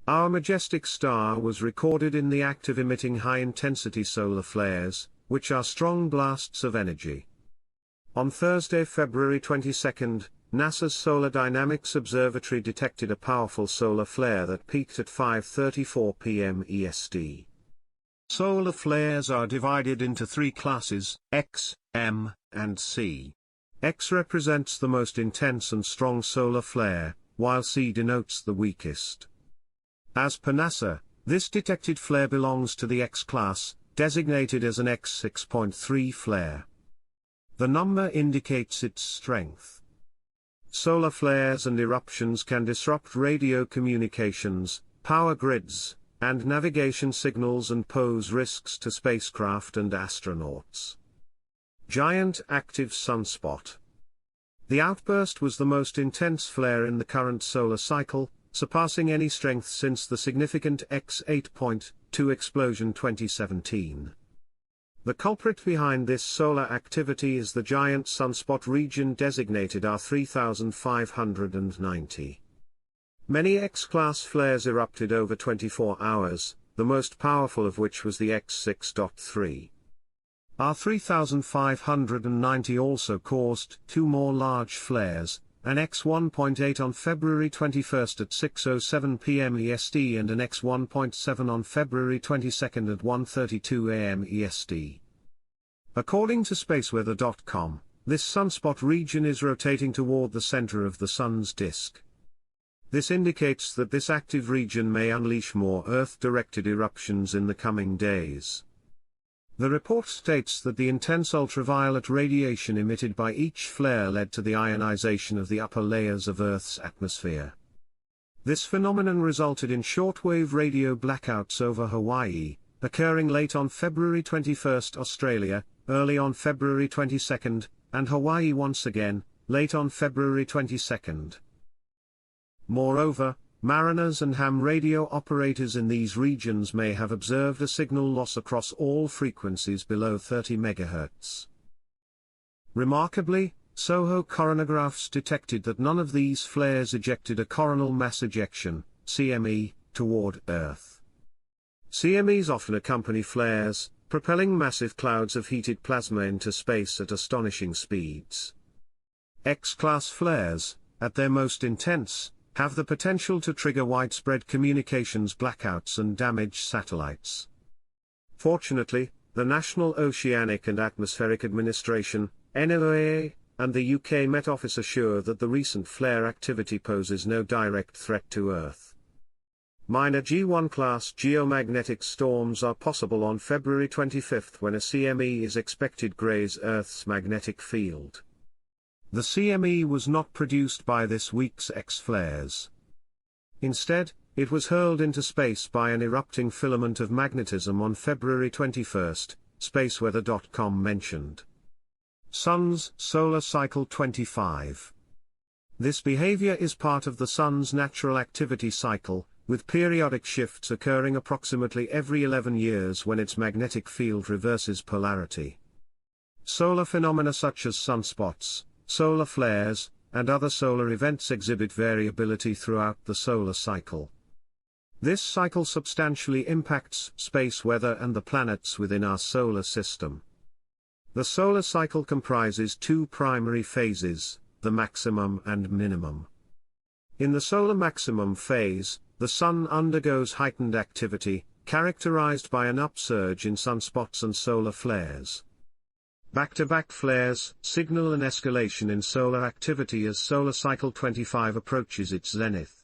Our majestic star was recorded in the act of emitting high-intensity solar flares, which are strong blasts of energy. On Thursday, February 22, NASA's Solar Dynamics Observatory detected a powerful solar flare that peaked at 5:34 p.m. EST. Solar flares are divided into three classes, X, M, and C. X represents the most intense and strong solar flare, while C denotes the weakest. As per NASA, this detected flare belongs to the X class, designated as an X6.3 flare. The number indicates its strength. Solar flares and eruptions can disrupt radio communications, power grids, and navigation signals and pose risks to spacecraft and astronauts. Giant active sunspot. The outburst was the most intense flare in the current solar cycle, surpassing any strength since the significant X1.8 explosion 2017. The culprit behind this solar activity is the giant sunspot region designated R3590. Many X-class flares erupted over 24 hours, the most powerful of which was the X6.3. R3590 also caused two more large flares, an X1.8 on February 21 at 6:07 p.m. EST and an X1.7 on February 22 at 1:32 a.m. EST. According to spaceweather.com, this sunspot region is rotating toward the center of the Sun's disk. This indicates that this active region may unleash more Earth-directed eruptions in the coming days. The report states that the intense ultraviolet radiation emitted by each flare led to the ionization of the upper layers of Earth's atmosphere. This phenomenon resulted in shortwave radio blackouts over Hawaii, occurring late on February 21, Australia, early on February 22, and Hawaii once again, late on February 22. Moreover, mariners and ham radio operators in these regions may have observed a signal loss across all frequencies below 30 MHz. Remarkably, SOHO coronagraphs detected that none of these flares ejected a coronal mass ejection, CME, toward Earth. CMEs often accompany flares, propelling massive clouds of heated plasma into space at astonishing speeds. X-class flares, at their most intense, have the potential to trigger widespread communications blackouts and damage satellites. Fortunately, the National Oceanic and Atmospheric Administration, NOAA, and the UK Met Office assure that the recent flare activity poses no direct threat to Earth. Minor G1-class geomagnetic storms are possible on February 25 when a CME is expected to graze Earth's magnetic field. The CME was not produced by this week's X-flares. Instead, it was hurled into space by an erupting filament of magnetism on February 21, spaceweather.com mentioned. Sun's solar cycle 25. This behavior is part of the Sun's natural activity cycle, with periodic shifts occurring approximately every 11 years when its magnetic field reverses polarity. Solar phenomena such as sunspots, solar flares, and other solar events exhibit variability throughout the solar cycle. This cycle substantially impacts space weather and the planets within our solar system. The solar cycle comprises two primary phases, the maximum and minimum. In the solar maximum phase, the Sun undergoes heightened activity, characterized by an upsurge in sunspots and solar flares. Back-to-back flares signal an escalation in solar activity as solar cycle 25 approaches its zenith.